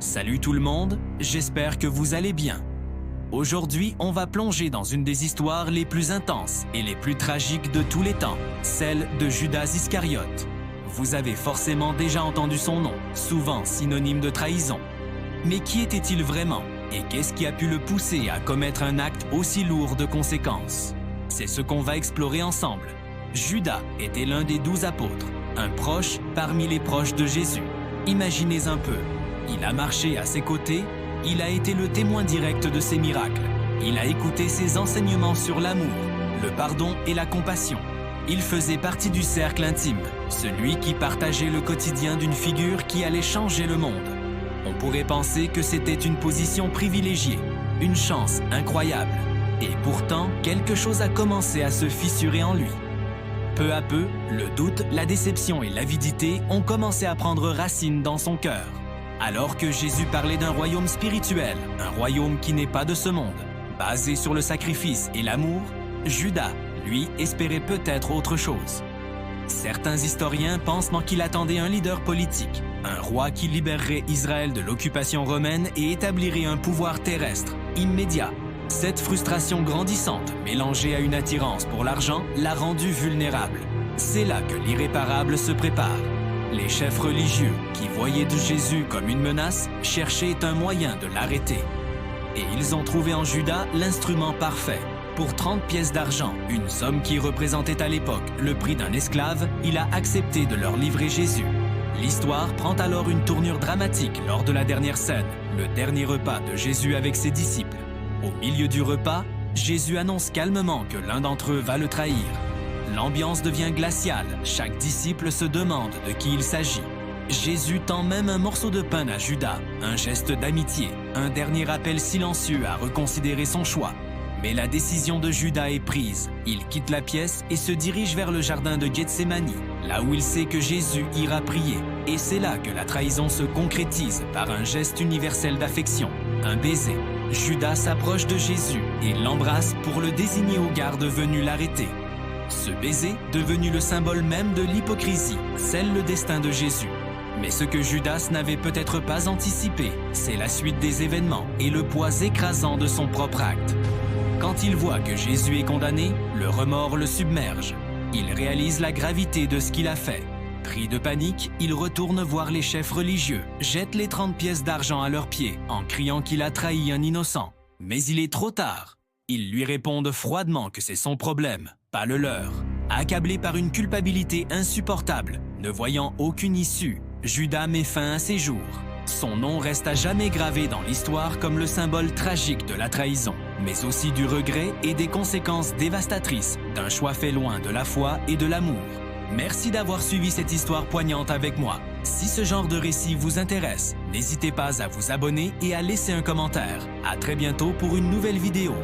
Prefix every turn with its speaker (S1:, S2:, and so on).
S1: Salut tout le monde, j'espère que vous allez bien. Aujourd'hui, on va plonger dans une des histoires les plus intenses et les plus tragiques de tous les temps, celle de Judas Iscariote. Vous avez forcément déjà entendu son nom, souvent synonyme de trahison. Mais qui était-il vraiment? Et qu'est-ce qui a pu le pousser à commettre un acte aussi lourd de conséquences? C'est ce qu'on va explorer ensemble. Judas était l'un des 12 apôtres, un proche parmi les proches de Jésus. Imaginez un peu, il a marché à ses côtés, il a été le témoin direct de ses miracles. Il a écouté ses enseignements sur l'amour, le pardon et la compassion. Il faisait partie du cercle intime, celui qui partageait le quotidien d'une figure qui allait changer le monde. On pourrait penser que c'était une position privilégiée, une chance incroyable. Et pourtant, quelque chose a commencé à se fissurer en lui. Peu à peu, le doute, la déception et l'avidité ont commencé à prendre racine dans son cœur. Alors que Jésus parlait d'un royaume spirituel, un royaume qui n'est pas de ce monde, basé sur le sacrifice et l'amour, Judas, lui, espérait peut-être autre chose. Certains historiens pensent qu'il attendait un leader politique, un roi qui libérerait Israël de l'occupation romaine et établirait un pouvoir terrestre, immédiat. Cette frustration grandissante, mélangée à une attirance pour l'argent, l'a rendu vulnérable. C'est là que l'irréparable se prépare. Les chefs religieux, qui voyaient de Jésus comme une menace, cherchaient un moyen de l'arrêter. Et ils ont trouvé en Judas l'instrument parfait. Pour 30 pièces d'argent, une somme qui représentait à l'époque le prix d'un esclave, il a accepté de leur livrer Jésus. L'histoire prend alors une tournure dramatique lors de la dernière scène, le dernier repas de Jésus avec ses disciples. Au milieu du repas, Jésus annonce calmement que l'un d'entre eux va le trahir. L'ambiance devient glaciale, chaque disciple se demande de qui il s'agit. Jésus tend même un morceau de pain à Judas, un geste d'amitié, un dernier appel silencieux à reconsidérer son choix. Mais la décision de Judas est prise. Il quitte la pièce et se dirige vers le jardin de Gethsémani, là où il sait que Jésus ira prier. Et c'est là que la trahison se concrétise par un geste universel d'affection, un baiser. Judas s'approche de Jésus et l'embrasse pour le désigner aux gardes venus l'arrêter. Ce baiser, devenu le symbole même de l'hypocrisie, scelle le destin de Jésus. Mais ce que Judas n'avait peut-être pas anticipé, c'est la suite des événements et le poids écrasant de son propre acte. Quand il voit que Jésus est condamné, le remords le submerge. Il réalise la gravité de ce qu'il a fait. Pris de panique, il retourne voir les chefs religieux, jette les 30 pièces d'argent à leurs pieds en criant qu'il a trahi un innocent. Mais il est trop tard. Ils lui répondent froidement que c'est son problème, pas le leur. Accablé par une culpabilité insupportable, ne voyant aucune issue, Judas met fin à ses jours. Son nom reste à jamais gravé dans l'histoire comme le symbole tragique de la trahison, mais aussi du regret et des conséquences dévastatrices d'un choix fait loin de la foi et de l'amour. Merci d'avoir suivi cette histoire poignante avec moi. Si ce genre de récit vous intéresse, n'hésitez pas à vous abonner et à laisser un commentaire. À très bientôt pour une nouvelle vidéo.